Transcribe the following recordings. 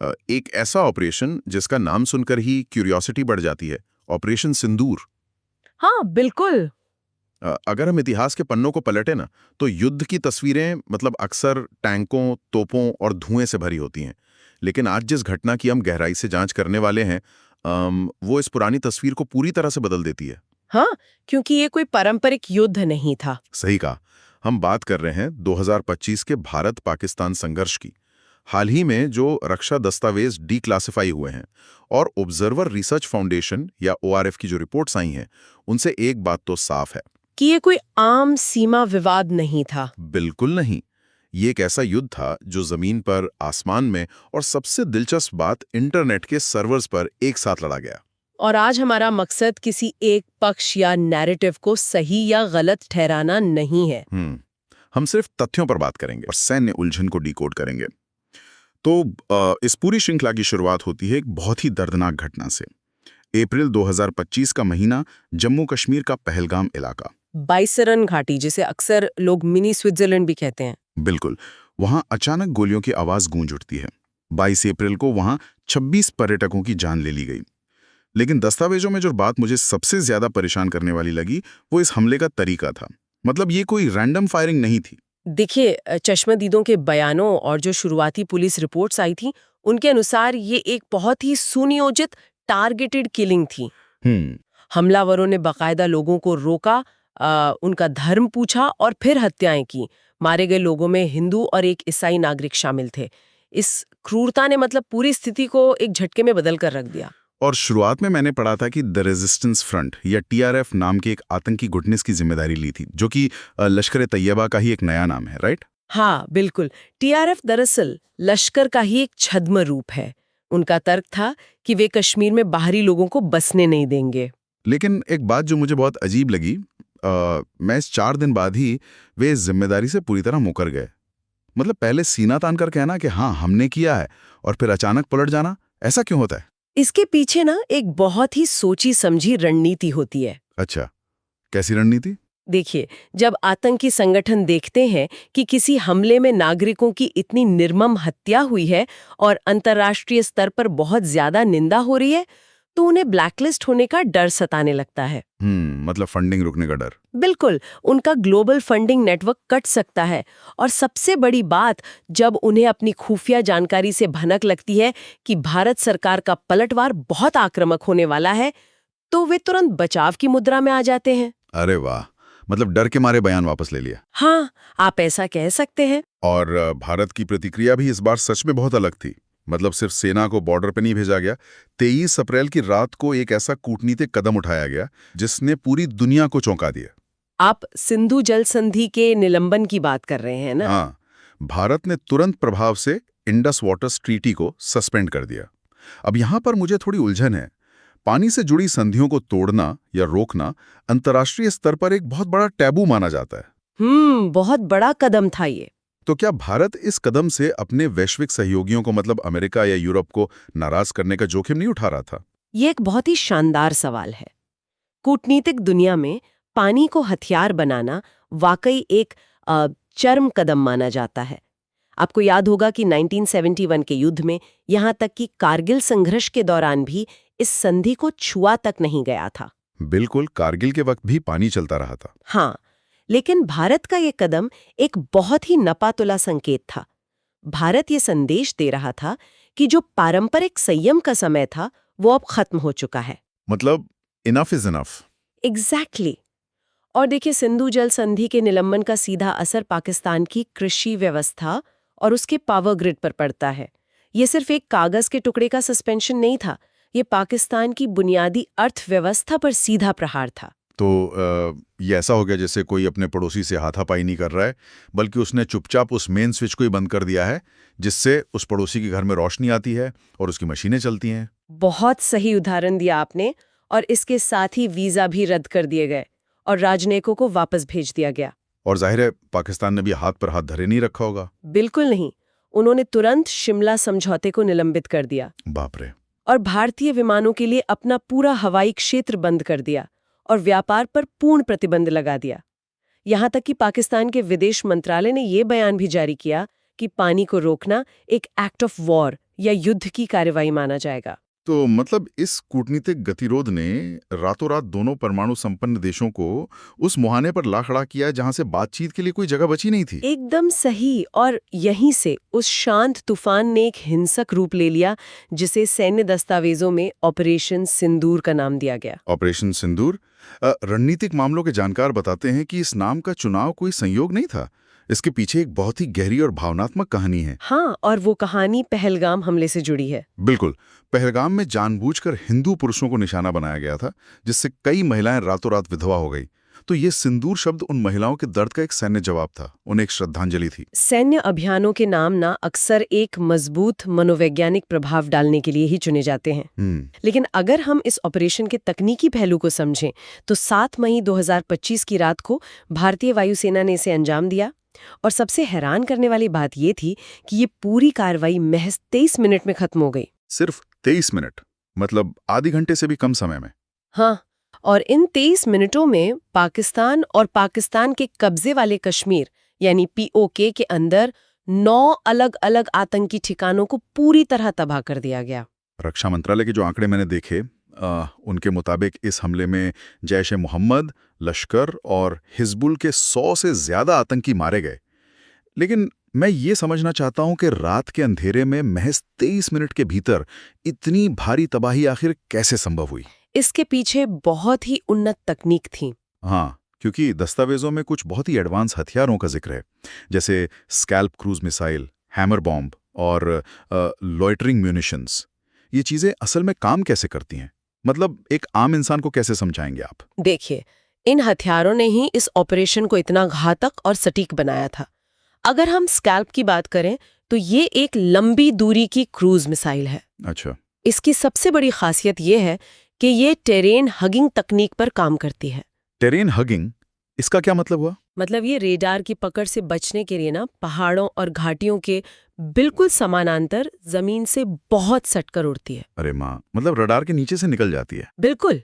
एक ऐसा ऑपरेशन जिसका नाम सुनकर ही क्यूरियोसिटी बढ़ जाती है, ऑपरेशन सिंदूर। हाँ बिल्कुल। अगर हम इतिहास के पन्नों को पलटे ना, तो युद्ध की तस्वीरें मतलब अक्सर टैंकों, तोपों और धुएं से भरी होती हैं। लेकिन आज जिस घटना की हम गहराई से जांच करने वाले हैं, वो इस पुरानी तस्वीर को पूरी तरह से बदल देती है। हाँ, क्योंकि ये कोई पारंपरिक युद्ध नहीं था। सही कहा। हम बात कर रहे हैं 2025 के भारत-पाकिस्तान संघर्ष की। हाल ही में जो रक्षा दस्तावेज डीक्लासिफाई हुए हैं और ऑब्जर्वर रिसर्च फाउंडेशन या ओआरएफ की जो रिपोर्ट्स आई हैं, उनसे एक बात तो साफ है। कि ये कोई आम सीमा विवाद नहीं था। बिल्कुल नहीं। ये एक ऐसा युद्ध था जो जमीन पर, आसमान में और सबसे दिलचस्प बात इंटरनेट के सर्वर्स पर एक साथ लड़ा गया। और आज हमारा मकसद किसी एक पक्ष या नैरेटिव को सही या गलत ठहराना नहीं है। हम सिर्फ तथ्यों पर बात करेंगे और सैन्य उलझन को डिकोड करेंगे। तो इस पूरी श्रृंखला की शुरुआत होती है एक बहुत ही दर्दनाक घटना से। अप्रैल 2025 का महीना, जम्मू कश्मीर का पहलगाम इलाका। बाइसरन घाटी, जिसे अक्सर लोग मिनी स्विट्जरलैंड भी कहते हैं। बिल्कुल। वहां अचानक गोलियों की आवाज गूंज उठती है। 22 अप्रैल को वहां 26 पर्यटकों की जान ले ली गई। लेकिन दस्तावेजों में जो बात मुझे सबसे ज्यादा परेशान करने वाली लगी, वो इस हमले का तरीका था। मतलब ये कोई रैंडम फायरिंग नहीं थी। देखिए, चश्मदीदों के बयानों और जो शुरुआती पुलिस रिपोर्ट्स आई थी, उनके अनुसार ये एक बहुत ही सुनियोजित टारगेटेड किलिंग थी। हम्म। हमलावरों ने बाकायदा लोगों को रोका, उनका धर्म पूछा और फिर हत्याएं की। मारे गए लोगों में हिंदू और एक ईसाई नागरिक शामिल थे। इस क्रूरता ने मतलब पूरी स्थिति को एक झटके में बदल कर रख दिया। और शुरुआत में मैंने पढ़ा था कि द रेजिस्टेंस फ्रंट या टीआरएफ नाम के एक आतंकी गुट ने इसकी जिम्मेदारी ली थी, जो कि लश्कर तैयबा का ही एक नया नाम है, राइट? हाँ बिल्कुल। टीआरएफ दरअसल लश्कर का ही एक छद्म रूप है। उनका तर्क था कि वे कश्मीर में बाहरी लोगों को बसने नहीं देंगे। लेकिन एक बात जो मुझे बहुत अजीब लगी, मैं इस 4 दिन बाद ही वे इस जिम्मेदारी से पूरी तरह मुकर गए। मतलब पहले सीना तान कर कहना कि हाँ हमने किया है, और फिर अचानक पलट जाना, ऐसा क्यों होता है? इसके पीछे ना एक बहुत ही सोची समझी रणनीति होती है। अच्छा, कैसी रणनीति? देखिए, जब आतंकी संगठन देखते हैं कि किसी हमले में नागरिकों की इतनी निर्मम हत्या हुई है और अंतर्राष्ट्रीय स्तर पर बहुत ज्यादा निंदा हो रही है, तो उन्हें ब्लैकलिस्ट होने का डर सताने लगता है। मतलब फंडिंग रुकने का डर। बिल्कुल, उनका ग्लोबल फंडिंग नेटवर्क कट सकता है। और सबसे बड़ी बात, जब उन्हें अपनी खुफिया जानकारी से भनक लगती है कि भारत सरकार का पलटवार बहुत आक्रामक होने वाला है, तो वे तुरंत बचाव की मुद्रा में आ जाते हैं। अरे वाह, मतलब डर के मारे बयान वापस ले लिया। हाँ, आप ऐसा कह सकते हैं। और भारत की प्रतिक्रिया भी इस बार सच में बहुत अलग थी। मतलब सिर्फ सेना को बॉर्डर पे नहीं भेजा गया, 23 अप्रैल की रात को एक ऐसा कूटनीतिक कदम उठाया गया जिसने पूरी दुनिया को चौंका दिया। आप सिंधु जल संधि के निलंबन की बात कर रहे हैं ना? हाँ, भारत ने तुरंत प्रभाव से इंडस वाटर्स ट्रीटी को सस्पेंड कर दिया। अब यहाँ पर मुझे थोड़ी उलझन है। पानी से जुड़ी संधियों को तोड़ना या रोकना अंतर्राष्ट्रीय स्तर पर एक बहुत बड़ा टैबू माना जाता है। बहुत बड़ा कदम था ये। तो क्या भारत इस कदम से अपने वैश्विक सहयोगियों को, मतलब अमेरिका या यूरोप को, नाराज करने का जोखिम नहीं उठा रहा था? ये एक बहुत ही शानदार सवाल है। कूटनीतिक दुनिया में पानी को हथियार बनाना वाकई एक चरम कदम माना जाता है। आपको याद होगा कि 1971 के युद्ध में, यहाँ तक कि कारगिल संघर्ष के दौरान भी इस संधि को छुआ तक नहीं गया था। बिल्कुल, कारगिल के वक्त भी पानी चलता रहा था। हाँ, लेकिन भारत का ये कदम एक बहुत ही नपातुला संकेत था। भारत ये संदेश दे रहा था कि जो पारंपरिक संयम का समय था, वो अब खत्म हो चुका है। मतलब इनफ इज इनफ। एग्जैक्टली। और देखिए, सिंधु जल संधि के निलंबन का सीधा असर पाकिस्तान की कृषि व्यवस्था और उसके पावर ग्रिड पर पड़ता है। ये सिर्फ एक कागज के टुकड़े का सस्पेंशन नहीं था, ये पाकिस्तान की बुनियादी अर्थव्यवस्था पर सीधा प्रहार था। तो ये ऐसा हो गया जैसे कोई अपने पड़ोसी से हाथापाई नहीं कर रहा है, बल्कि उसने चुपचाप उस मेन स्विच को ही बंद कर दिया है, जिससे उस पड़ोसी के घर में रोशनी आती है और उसकी मशीनें चलती हैं। बहुत सही उदाहरण दिया आपने। और इसके साथ ही वीजा भी रद्द कर दिए गए और राजनयिकों को वापस भेज दिया गया। और जाहिर है पाकिस्तान ने भी हाथ पर हाथ धरे नहीं रखा होगा। बिल्कुल नहीं। उन्होंने तुरंत शिमला समझौते को निलंबित कर दिया। बाप रे। और भारतीय विमानों के लिए अपना पूरा हवाई क्षेत्र बंद कर दिया और व्यापार पर पूर्ण प्रतिबंध लगा दिया। यहाँ तक कि पाकिस्तान के विदेश मंत्रालय ने यह बयान भी जारी किया कि पानी को रोकना एक एक्ट ऑफ वॉर या युद्ध की कार्रवाई माना जाएगा। तो मतलब इस कूटनीतिक गतिरोध ने रातों रात दोनों परमाणु संपन्न देशों को उस मुहाने पर ला खड़ा किया जहां से बातचीत के लिए कोई जगह बची नहीं थी। एकदम सही। और यहीं से उस शांत तूफान ने एक हिंसक रूप ले लिया, जिसे सैन्य दस्तावेजों में ऑपरेशन सिंदूर का नाम दिया गया। ऑपरेशन सिंदूर। रणनीतिक मामलों के जानकार बताते हैं कि इस नाम का चुनाव कोई संयोग नहीं था। इसके पीछे एक बहुत ही गहरी और भावनात्मक कहानी है। हाँ, और वो कहानी पहलगाम हमले से जुड़ी है। बिल्कुल। पहलगाम में जानबूझकर हिंदू पुरुषों को निशाना बनाया गया था, जिससे कई महिलाएं रातों रात विधवा हो गई। तो ये सिंदूर शब्द उन महिलाओं के दर्द का एक सैन्य जवाब था, उन्हें एक श्रद्धांजलि थी। सैन्य अभियानों के नाम ना अक्सर एक मजबूत मनोवैज्ञानिक प्रभाव डालने के लिए ही चुने जाते हैं। लेकिन अगर हम इस ऑपरेशन के तकनीकी पहलू को समझें, तो 7 मई 2025 की रात को भारतीय वायुसेना ने इसे अंजाम दिया। और सबसे हैरान करने वाली बात ये थी कि ये पूरी कार्रवाई महज 23 मिनट में खत्म हो गई। सिर्फ 23 मिनट, मतलब आधे घंटे से भी कम समय में। हाँ, और इन 23 मिनटों में पाकिस्तान और पाकिस्तान के कब्जे वाले कश्मीर यानी POK के अंदर 9 अलग अलग आतंकी ठिकानों को पूरी तरह तबाह कर दिया गया। रक्षा मंत्रालय के जो आंकड़े मैंने देखे, उनके मुताबिक इस हमले में जैश-ए-मोहम्मद, लश्कर और हिजबुल के 100 से ज्यादा आतंकी मारे गए। लेकिन मैं ये समझना चाहता हूं कि रात के अंधेरे में महज 23 मिनट के भीतर इतनी भारी तबाही आखिर कैसे संभव हुई? इसके पीछे बहुत ही उन्नत तकनीक थी। हाँ, क्योंकि दस्तावेजों में कुछ बहुत ही एडवांस हथियारों का जिक्र है, जैसे scalp cruise missile, hammer bomb और लॉइटरिंग म्यूनिशंस। ये चीजें असल में काम कैसे करती हैं? मतलब एक आम इंसान को कैसे समझाएंगे आप? देखिए, इन हथियारों ने ही इस ऑपरेशन को इतना घातक और सटीक बनाया था। अगर हम स्कैल्प की बात करें, तो ये एक लंबी दूरी की क्रूज मिसाइल है। अच्छा। इसकी सबसे बड़ी खासियत ये है कि ये टेरेन हगिंग तकनीक पर काम करती है। टेरेन हगिंग, इसका क्या मतलब हुआ? मतलब ये रेडार की पकड़ से बचने के लिए ना पहाड़ों और घाटियों के बिल्कुल समानांतर जमीन से बहुत सटकर उड़ती है। अरे माँ, मतलब रडार के नीचे से निकल जाती है। बिल्कुल।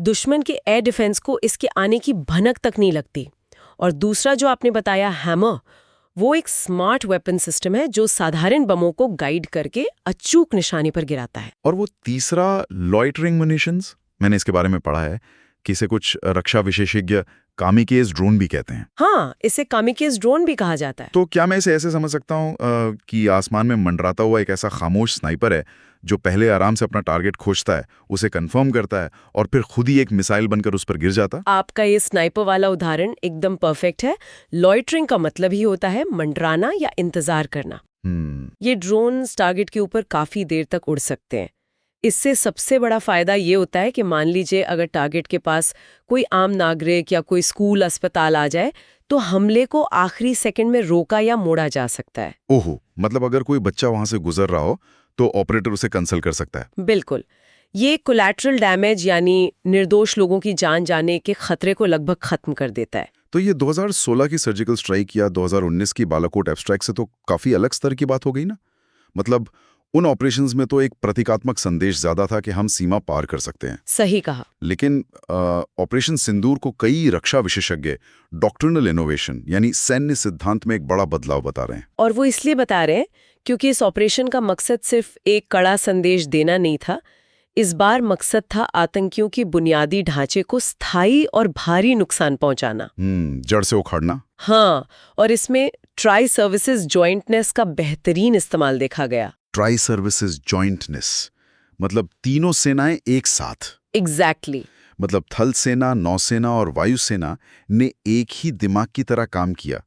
दुश्मन के एयर डिफेंस को इसके आने की भनक तक नहीं लगती। और दूसरा जो आपने बताया हैमर, वो एक स्मार्ट वेपन सिस्टम है जो साधारण बमों को गाइड करके अचूक निशाने पर गिराता है। और वो तीसरा लॉइटरिंग म्यूनिशंस, मैंने इसके बारे में पढ़ा है कि इसे कुछ रक्षा विशेषज्ञ कामिकेज ड्रोन भी कहते हैं। हाँ, इसे कामिकेज ड्रोन भी कहा जाता है। तो क्या मैं इसे ऐसे समझ सकता हूँ कि आसमान में मंडराता हुआ एक ऐसा खामोश स्नाइपर है जो पहले आराम से अपना टारगेट खोजता है, उसे कंफर्म करता है और फिर खुद ही एक मिसाइल बनकर उस पर गिर जाता? आपका ये स्नाइपर वाला उदाहरण एकदम परफेक्ट है। लॉइटरिंग का मतलब ही होता है मंडराना या इंतजार करना। ये ड्रोन टारगेट के ऊपर काफी देर तक उड़ सकते हैं। इससे सबसे बड़ा फायदा ये होता है कि मान लीजिए अगर टारगेट के पास कोई आम नागरिक या कोई स्कूल अस्पताल आ जाए, तो हमले को आखिरी सेकंड में रोका या मोड़ा जा सकता है। ओहो, मतलब अगर कोई बच्चा वहां से गुजर रहा हो तो ऑपरेटर उसे कैंसिल कर सकता है। बिल्कुल। ये कोलैटरल डैमेज यानी निर्दोष लोगों की जान जाने के खतरे को लगभग खत्म कर देता है। तो ये 2016 की सर्जिकल स्ट्राइक या 2019 की बालाकोट एयरस्ट्राइक से तो काफी अलग स्तर की बात हो गई ना। मतलब उन ऑपरेशंस में तो एक प्रतीकात्मक संदेश ज्यादा था कि हम सीमा पार कर सकते हैं। सही कहा। लेकिन ऑपरेशन सिंदूर को कई रक्षा विशेषज्ञ डॉक्ट्रिनल इनोवेशन यानी सैन्य सिद्धांत में एक बड़ा बदलाव बता रहे हैं। और वो इसलिए बता रहे हैं क्योंकि इस ऑपरेशन का मकसद सिर्फ एक कड़ा संदेश देना नहीं था। इस बार मकसद था आतंकियों की बुनियादी ढांचे को स्थायी और भारी नुकसान पहुंचाना। जड़ से उखाड़ना। हाँ, और इसमें ट्राई सर्विसेज जॉइंटनेस का बेहतरीन इस्तेमाल देखा गया। ट्राई सर्विसेज जॉइंटनेस मतलब तीनों सेनाएं एक साथ। एग्जैक्टली। मतलब थल सेना, नौसेना और वायुसेना ने एक ही दिमाग की तरह काम किया।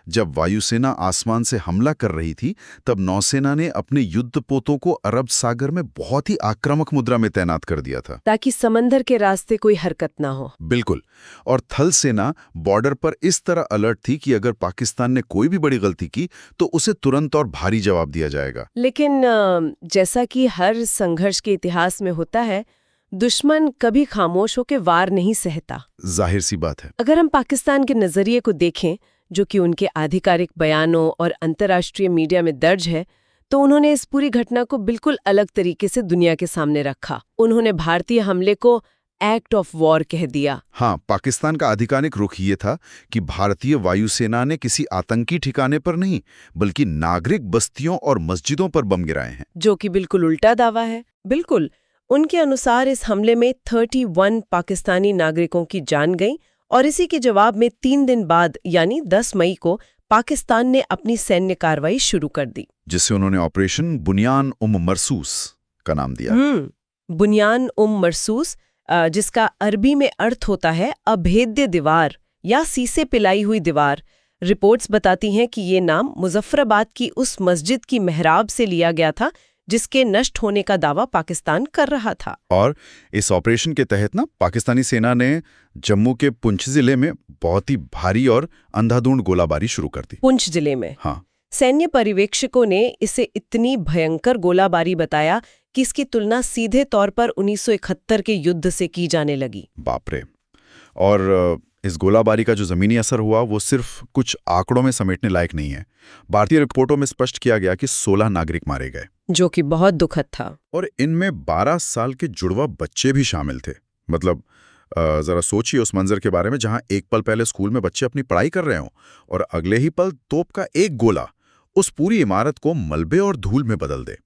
जब वायुसेना आसमान से हमला कर रही थी, तब नौसेना ने अपने युद्धपोतों को अरब सागर में बहुत ही आक्रामक मुद्रा में तैनात कर दिया था, ताकि समंदर के रास्ते कोई हरकत ना हो। बिल्कुल। और थल सेना बॉर्डर पर इस तरह अलर्ट थी कि अगर पाकिस्तान ने कोई भी बड़ी गलती की तो उसे तुरंत और भारी जवाब दिया जाएगा। लेकिन जैसा कि हर संघर्ष के इतिहास में होता है, दुश्मन कभी खामोश होकर वार नहीं सहता। जाहिर सी बात है। अगर हम पाकिस्तान के नजरिए को देखें, जो कि उनके आधिकारिक बयानों और अंतर्राष्ट्रीय मीडिया में दर्ज है, तो उन्होंने इस पूरी घटना को बिल्कुल अलग तरीके से दुनिया के सामने रखा। उन्होंने भारतीय हमले को एक्ट ऑफ वॉर कह दिया। हाँ, पाकिस्तान का आधिकारिक रुख ये था कि भारतीय वायुसेना ने किसी आतंकी ठिकाने पर नहीं बल्कि नागरिक बस्तियों और मस्जिदों पर बम गिराए हैं। जो कि बिल्कुल उल्टा दावा है। बिल्कुल, उनके अनुसार इस हमले में 31 पाकिस्तानी नागरिकों की जान गई और इसी के जवाब में 3 दिन बाद यानी 10 मई को पाकिस्तान ने अपनी सैन्य कार्रवाई शुरू कर दी, जिसे उन्होंने ऑपरेशन बुनियान मरसूस का नाम दिया। बुनियान मरसूस, जिसका अरबी में अर्थ होता है अभेद्य दीवार या सीसे पिलाई हुई दीवार। रिपोर्ट्स बताती हैं कि ये नाम मुजफ्फराबाद की उस मस्जिद की मेहराब से लिया गया था जिसके नष्ट होने का दावा पाकिस्तान कर रहा था। और इस ऑपरेशन के तहत पाकिस्तानी सेना ने जम्मू के पुंछ जिले में बहुत ही भारी और अंधाधुंध गोलाबारी शुरू कर दी। पुंछ जिले में? हाँ। सैन्य पर्यवेक्षकों ने इसे इतनी भयंकर गोलाबारी बताया कि इसकी तुलना सीधे तौर पर 1971 के युद्ध से की जाने लगी। बाप रे। और इस गोलाबारी का जो जमीनी असर हुआ वो सिर्फ कुछ आंकड़ों में समेटने लायक नहीं है। भारतीय रिपोर्टों में स्पष्ट किया गया कि 16 नागरिक मारे गए, जो कि बहुत दुखद था। और इनमें 12 साल के जुड़वा बच्चे भी शामिल थे। मतलब जरा सोचिए उस मंजर के बारे में, जहां एक पल पहले स्कूल में बच्चे अपनी पढ़ाई कर रहे हों और अगले ही पल तोप का एक गोला उस पूरी इमारत को मलबे और धूल में बदल दे।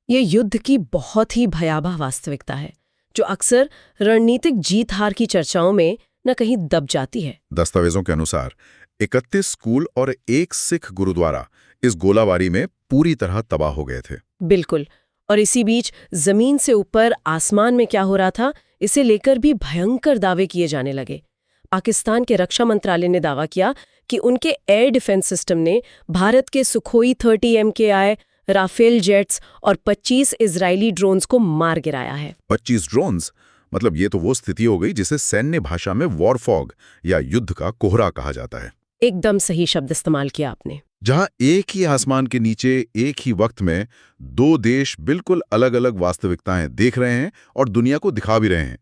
ये युद्ध की बहुत ही भयावह वास्तविकता है, जो अक्सर रणनीतिक जीत हार की चर्चाओं में न कहीं दब जाती है। दस्तावेजों के अनुसार 31 स्कूल और एक सिख गुरुद्वारा इस गोलाबारी में पूरी तरह तबाह हो गए थे। बिल्कुल। और इसी बीच जमीन से ऊपर आसमान में क्या हो रहा था, इसे लेकर भी भयंकर दावे किए जाने लगे। पाकिस्तान के रक्षा मंत्रालय ने दावा किया कि उनके एयर डिफेंस सिस्टम ने भारत के सुखोई 30 MKI, राफेल जेट्स और 25 इजरायली ड्रोन्स को मार गिराया है। 25 ड्रोन्स? मतलब ये तो वो स्थिति हो गई जिसे सैन्य भाषा में वॉर फॉग या युद्ध का कोहरा कहा जाता है। एकदम सही शब्द इस्तेमाल किया आपने। जहां एक ही आसमान के नीचे एक ही वक्त में दो देश बिल्कुल अलग अलग वास्तविकताएं देख रहे हैं और दुनिया को दिखा भी रहे हैं।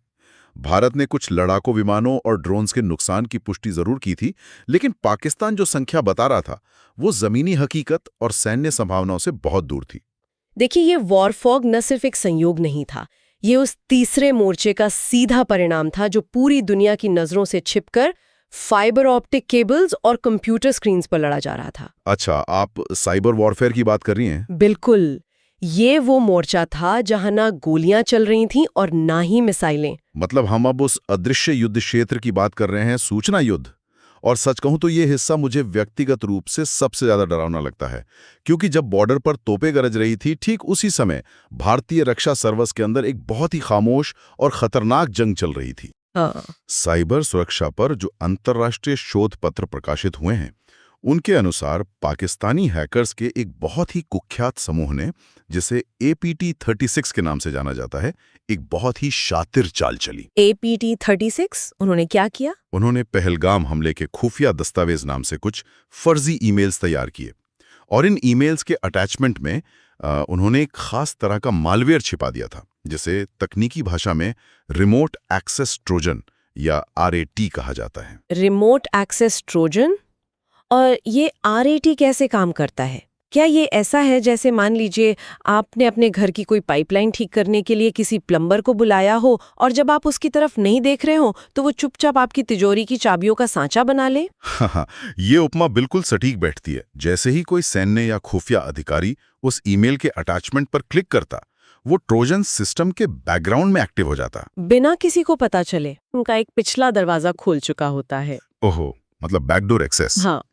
भारत ने कुछ लड़ाकू विमानों और ड्रोन्स के नुकसान की पुष्टि जरूर की थी, लेकिन पाकिस्तान जो संख्या बता रहा था वो जमीनी हकीकत और सैन्य संभावनाओं से बहुत दूर थी। देखिए, ये वॉर फॉग न सिर्फ एक संयोग नहीं था, ये उस तीसरे मोर्चे का सीधा परिणाम था जो पूरी दुनिया की नजरों से छिपकर फाइबर ऑप्टिक केबल्स और कंप्यूटर स्क्रीन्स पर लड़ा जा रहा था। अच्छा, आप साइबर वॉरफेयर की बात कर रही हैं? बिल्कुल। ये वो मोर्चा था जहां ना गोलियां चल रही थीं और ना ही मिसाइलें। मतलब हम अब उस अदृश्य युद्ध क्षेत्र की बात कर रहे हैं, सूचना युद्ध। और सच कहूं तो ये हिस्सा मुझे व्यक्तिगत रूप से सबसे ज्यादा डरावना लगता है, क्योंकि जब बॉर्डर पर तोपें गरज रही थी, ठीक उसी समय भारतीय रक्षा सर्विस के अंदर एक बहुत ही खामोश और खतरनाक जंग चल रही थी। साइबर सुरक्षा पर जो अंतर्राष्ट्रीय शोध पत्र प्रकाशित हुए हैं, उनके अनुसार पाकिस्तानी हैकर्स के एक बहुत ही कुख्यात समूह ने, जिसे APT 36 के नाम से जाना जाता है, एक बहुत ही शातिर चाल चली। APT 36? उन्होंने क्या किया? उन्होंने पहलगाम हमले के खुफिया दस्तावेज नाम से कुछ फर्जी ईमेल्स तैयार किए और इन ईमेल्स के अटैचमेंट में उन्होंने एक खास तरह का मालवेयर छिपा दिया था, जिसे तकनीकी भाषा में रिमोट एक्सेस ट्रोजन या RAT कहा जाता है। Remote access trojan? और ये RAT कैसे काम करता है? क्या ये ऐसा है जैसे मान लीजिए आपने अपने घर की कोई पाइपलाइन ठीक करने के लिए किसी प्लम्बर को बुलाया हो और जब आप उसकी तरफ नहीं देख रहे हो तो वो चुपचाप आपकी तिजोरी की चाबियों का सांचा बना ले? हाँ, ये उपमा बिल्कुल सटीक बैठती है। जैसे ही कोई सैन्य या खुफिया अधिकारी उस ईमेल के अटैचमेंट पर क्लिक करता, वो ट्रोजन सिस्टम के बैकग्राउंड में एक्टिव हो जाता, बिना किसी को पता चले। उनका एक पिछला दरवाजा खोल चुका होता है। ओहो, मतलब बैकडोर एक्सेस। हाँ,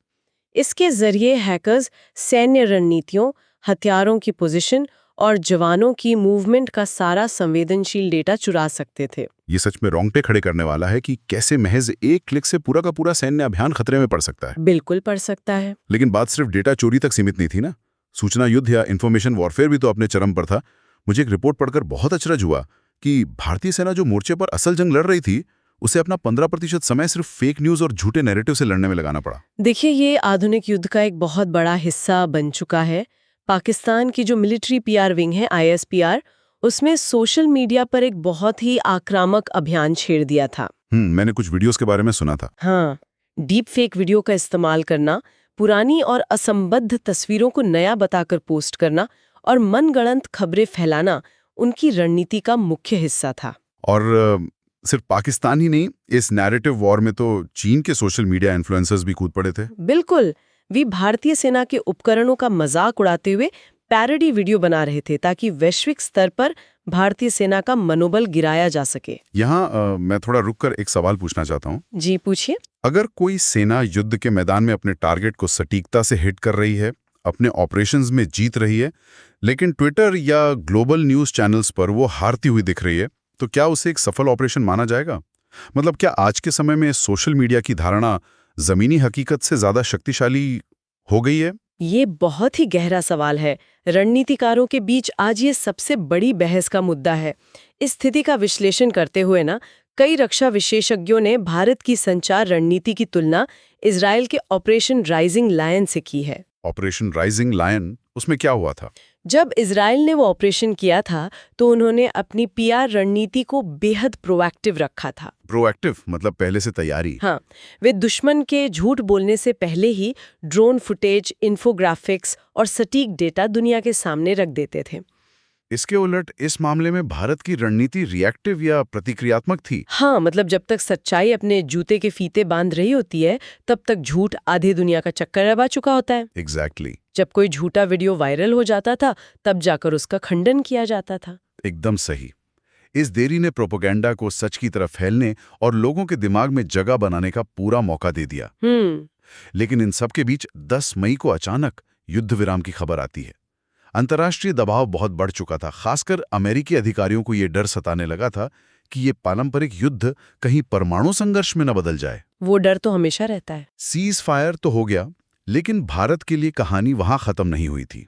इसके जरिए हैकर्स सैन्य रणनीतियों, हथियारों की पोजीशन और जवानों की मूवमेंट का सारा संवेदनशील डेटा चुरा सकते थे। ये सच में रोंगटे खड़े करने वाला है कि कैसे महज एक क्लिक से पूरा का पूरा सैन्य अभियान खतरे में पड़ सकता है। बिल्कुल पड़ सकता है। लेकिन बात सिर्फ डेटा चोरी तक सीमित नहीं थी ना। सूचना युद्ध या इंफॉर्मेशन वॉरफेयर भी तो अपने चरम पर था। मुझे एक रिपोर्ट पढ़कर बहुत अचरज हुआ कि भारतीय सेना जो मोर्चे पर असल जंग लड़ रही थी, उसे अपना 15% समय सिर्फ फेक न्यूज और झूठे नैरेटिव से लड़ने में लगाना पड़ा। देखिए, ये आधुनिक युद्ध का एक बहुत बड़ा हिस्सा बन चुका है। पाकिस्तान की जो मिलिट्री PR विंग है, ISPR, उसमें सोशल मीडिया पर एक बहुत ही आक्रामक अभियान छेड़ दिया था। मैंने कुछ वीडियोस के बारे में सुना था। हाँ, डीप फेक वीडियो का इस्तेमाल करना, पुरानी और असंबद्ध तस्वीरों को नया बताकर पोस्ट करना और मनगढ़ंत खबरें फैलाना उनकी रणनीति का मुख्य हिस्सा था। और सिर्फ पाकिस्तान ही नहीं, इस नैरेटिव वॉर में तो चीन के सोशल मीडिया इन्फ्लुएंसर्स भी कूद पड़े थे। बिल्कुल। वे भारतीय सेना के उपकरणों का मजाक उड़ाते हुए पैरोडी वीडियो बना रहे थे ताकि वैश्विक स्तर पर भारतीय सेना का मनोबल गिराया जा सके। यहाँ मैं थोड़ा रुककर एक सवाल पूछना चाहता हूँ। जी पूछिए। अगर कोई सेना युद्ध के मैदान में अपने टारगेट को सटीकता से हिट कर रही है, अपने ऑपरेशंस में जीत रही है, लेकिन ट्विटर या ग्लोबल न्यूज़ चैनल्स पर वो हारती हुई दिख रही है, तो क्या उसे एक सफल ऑपरेशन माना जाएगा? मतलब क्या आज के समय में सोशल मीडिया की धारणा जमीनी हकीकत से ज्यादा शक्तिशाली हो गई है? ये बहुत ही गहरा सवाल है। रणनीतिकारों के बीच आज ये सबसे बड़ी बहस का मुद्दा है। इस स्थिति का विश्लेषण करते हुए कई रक्षा विशेषज्ञों ने भारत की संचार रणनीति की तुलना इजराइल के ऑपरेशन राइजिंग लायन से की है। ऑपरेशन राइजिंग लायन, उसमें क्या हुआ था? जब इजराइल ने वो ऑपरेशन किया था तो उन्होंने अपनी पीआर रणनीति को बेहद प्रोएक्टिव रखा था। प्रोएक्टिव मतलब पहले से तैयारी? हाँ, वे दुश्मन के झूठ बोलने से पहले ही ड्रोन फुटेज, इन्फोग्राफिक्स और सटीक डेटा दुनिया के सामने रख देते थे। इसके उलट इस मामले में भारत की रणनीति रिएक्टिव या प्रतिक्रियात्मक थी? हाँ, मतलब जब तक सच्चाई अपने जूते के फीते बांध रही होती है तब तक झूठ आधे दुनिया का चक्कर लगा चुका होता है। एग्जैक्टली। जब कोई झूठा वीडियो वायरल हो जाता था तब जाकर उसका खंडन किया जाता था। एकदम सही। इस देरी ने प्रोपेगेंडा को सच की तरफ फैलने और लोगों के दिमाग में जगह बनाने का पूरा मौका दे दिया। लेकिन इन सब के बीच 10 मई को अचानक युद्ध विराम की खबर आती है। अंतर्राष्ट्रीय दबाव बहुत बढ़ चुका था। खासकर अमेरिकी अधिकारियों को यह डर सताने लगा था कि ये पारंपरिक युद्ध कहीं परमाणु संघर्ष में न बदल जाए। वो डर तो हमेशा रहता है। सीज फायर तो हो गया, लेकिन भारत के लिए कहानी वहां खत्म नहीं हुई थी,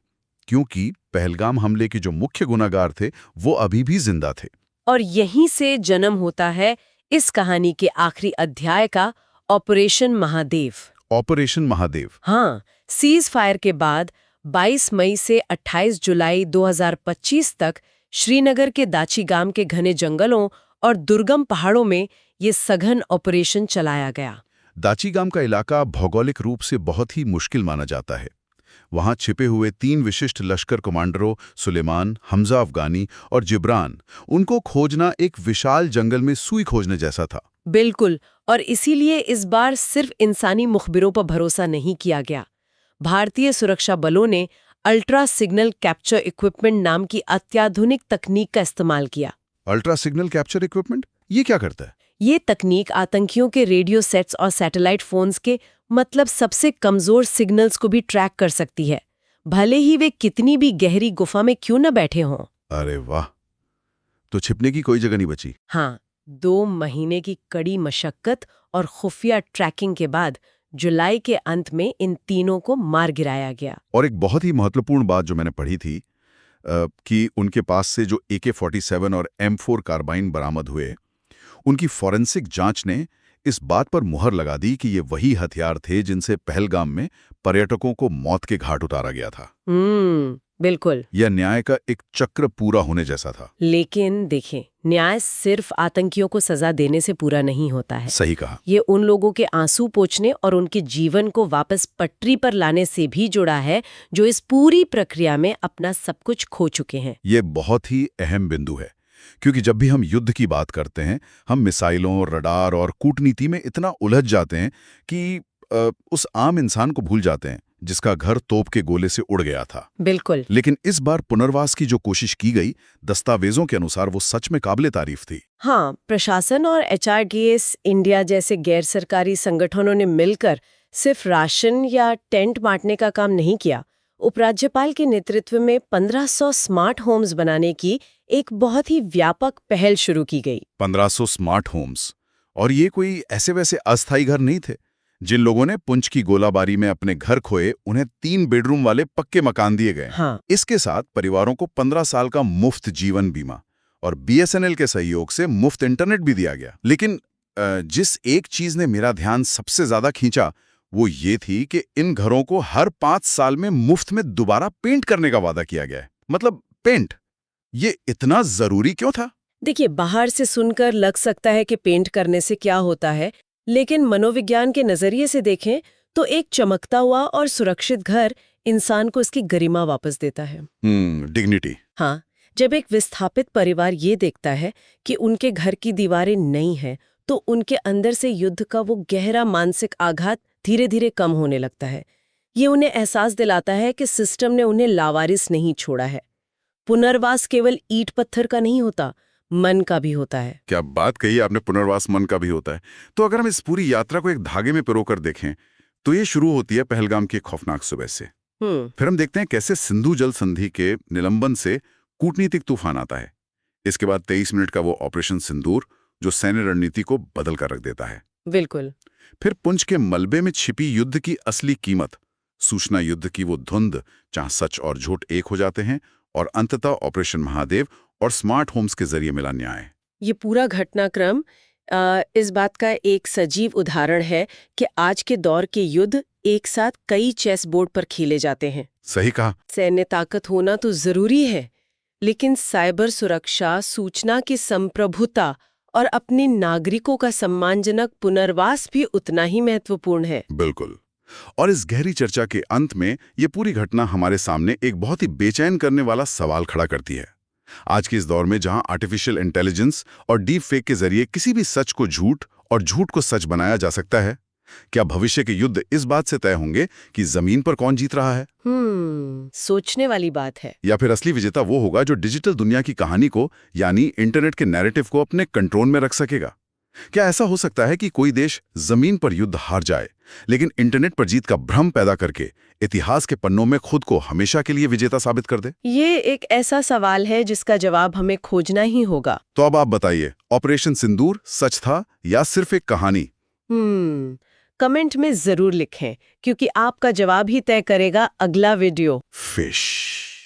क्योंकि पहलगाम हमले के जो मुख्य गुनाहगार थे वो अभी भी जिंदा थे। और यहीं से जन्म होता है इस कहानी के आखिरी अध्याय का, ऑपरेशन महादेव। ऑपरेशन महादेव। हाँ, सीज फायर के बाद 22 मई से 28 जुलाई 2025 तक श्रीनगर के दाचीगाम के घने जंगलों और दुर्गम पहाड़ों में ये सघन ऑपरेशन चलाया गया। दाचीगाम का इलाका भौगोलिक रूप से बहुत ही मुश्किल माना जाता है। वहां छिपे हुए 3 विशिष्ट लश्कर कमांडरों सुलेमान, हमजा अफगानी और जिब्रान, उनको खोजना एक विशाल जंगल में सुई खोजने जैसा था। बिल्कुल, और इसीलिए इस बार सिर्फ इंसानी मुखबिरों पर भरोसा नहीं किया गया। भारतीय सुरक्षा बलों ने अल्ट्रा सिग्नल कैप्चर इक्विपमेंट नाम की अत्याधुनिक तकनीक का इस्तेमाल किया। अल्ट्रा सिग्नल कैप्चर इक्विपमेंट, ये क्या करता है? ये तकनीक आतंकियों के रेडियो सेट्स और सैटेलाइट फोन्स के मतलब सबसे कमजोर सिग्नल्स को भी ट्रैक कर सकती है, भले ही वे कितनी भी गहरी गुफा में क्यों न बैठे हों। अरे वाह, तो छिपने की कोई जगह नहीं बची। हाँ, 2 महीने की कड़ी मशक्कत और खुफिया ट्रैकिंग के बाद जुलाई के अंत में इन तीनों को मार गिराया गया। और एक बहुत ही महत्वपूर्ण बात जो मैंने पढ़ी थी कि उनके पास से जो AK-47 और M4 कार्बाइन बरामद हुए, उनकी फॉरेंसिक जांच ने इस बात पर मुहर लगा दी कि ये वही हथियार थे जिनसे पहलगाम में पर्यटकों को मौत के घाट उतारा गया था। बिल्कुल। यह न्याय का एक चक्र पूरा होने जैसा था। लेकिन देखें, न्याय सिर्फ आतंकियों को सजा देने से पूरा नहीं होता है। सही कहा। ये उन लोगों के आंसू पोंछने और उनके जीवन को वापस पटरी पर लाने से भी जुड़ा है जो इस पूरी प्रक्रिया में अपना सब कुछ खो चुके हैं। ये बहुत ही अहम बिंदु है, क्योंकि जब भी हम युद्ध की बात करते हैं, हम मिसाइलों, रडार और कूटनीति में इतना उलझ जाते हैं कि उस आम इंसान को भूल जाते हैं जिसका घर तोप के गोले से उड़ गया था। बिल्कुल। लेकिन इस बार पुनर्वास की जो कोशिश की गई, दस्तावेजों के अनुसार वो सच में काबिले तारीफ थी। हाँ, प्रशासन और HRDS इंडिया जैसे गैर सरकारी संगठनों ने मिलकर सिर्फ राशन या टेंट बांटने का काम नहीं किया। उपराज्यपाल के नेतृत्व में 1500 स्मार्ट होम्स बनाने की एक बहुत ही व्यापक पहल शुरू की गई। 1500 स्मार्ट होम्स, और ये कोई ऐसे वैसे अस्थायी घर नहीं थे। जिन लोगों ने पुंछ की गोलाबारी में अपने घर खोए, उन्हें 3 बेडरूम वाले पक्के मकान दिए गए। हाँ। इसके साथ परिवारों को 15 साल का मुफ्त जीवन बीमा और BSNL के सहयोग से मुफ्त इंटरनेट भी दिया गया। लेकिन जिस एक चीज ने मेरा ध्यान सबसे ज्यादा खींचा वो ये थी कि इन घरों को हर 5 साल में मुफ्त में दोबारा पेंट करने का वादा किया गया है। मतलब पेंट, ये इतना जरूरी क्यों था? देखिए, बाहर से सुनकर लग सकता है कि पेंट करने से क्या होता है, लेकिन मनोविज्ञान के नजरिए से देखें तो एक चमकता हुआ और सुरक्षित घर इंसान को इसकी गरिमा वापस देता है। डिग्निटी। हाँ, जब एक विस्थापित परिवार ये देखता है कि उनके घर की दीवारें नहीं हैं, तो उनके अंदर से युद्ध का वो गहरा मानसिक आघात धीरे धीरे कम होने लगता है। ये उन्हें एहसास दिलाता है कि सिस्टम ने उन्हें लावारिस नहीं छोड़ा है। पुनर्वास केवल ईंट पत्थर का नहीं होता, मन का भी होता है। क्या बात कही आपने, पुनर्वास मन का भी होता है। तो अगर हम इस पूरी यात्रा को एक धागे में पिरोकर देखें तो ये शुरू होती है पहलगाम की एक खौफनाक सुबह से। फिर हम देखते हैं कैसे सिंधु जल संधि के निलंबन से कूटनीतिक तूफान आता है। इसके बाद 23 मिनट का वो ऑपरेशन सिंदूर जो सैन्य रणनीति को बदल कर रख देता है। बिल्कुल। फिर पुंछ के मलबे में छिपी युद्ध की असली कीमत, सूचना युद्ध की वो धुंध जहां सच और झूठ एक हो जाते हैं, और अंततः ऑपरेशन महादेव और स्मार्ट होम्स के जरिए मिला न्याय। ये पूरा घटनाक्रम इस बात का एक सजीव उदाहरण है कि आज के दौर के युद्ध एक साथ कई चेस बोर्ड पर खेले जाते हैं। सही कहा। सैन्य ताकत होना तो जरूरी है, लेकिन साइबर सुरक्षा, सूचना की संप्रभुता और अपने नागरिकों का सम्मानजनक पुनर्वास भी उतना ही महत्वपूर्ण है। बिल्कुल। और इस गहरी चर्चा के अंत में ये पूरी घटना हमारे सामने एक बहुत ही बेचैन करने वाला सवाल खड़ा करती है। आज के इस दौर में जहां आर्टिफिशियल इंटेलिजेंस और डीप फेक के जरिए किसी भी सच को झूठ और झूठ को सच बनाया जा सकता है, क्या भविष्य के युद्ध इस बात से तय होंगे कि जमीन पर कौन जीत रहा है? सोचने वाली बात है। या फिर असली विजेता वो होगा जो डिजिटल दुनिया की कहानी को, यानी इंटरनेट के नैरेटिव को अपने कंट्रोल में रख सकेगा? क्या ऐसा हो सकता है कि कोई देश जमीन पर युद्ध हार जाए, लेकिन इंटरनेट पर जीत का भ्रम पैदा करके इतिहास के पन्नों में खुद को हमेशा के लिए विजेता साबित कर दे? ये एक ऐसा सवाल है जिसका जवाब हमें खोजना ही होगा। तो अब आप बताइए, ऑपरेशन सिंदूर सच था या सिर्फ एक कहानी? कमेंट में जरूर लिखें, क्योंकि आपका जवाब ही तय करेगा अगला वीडियो। फिश।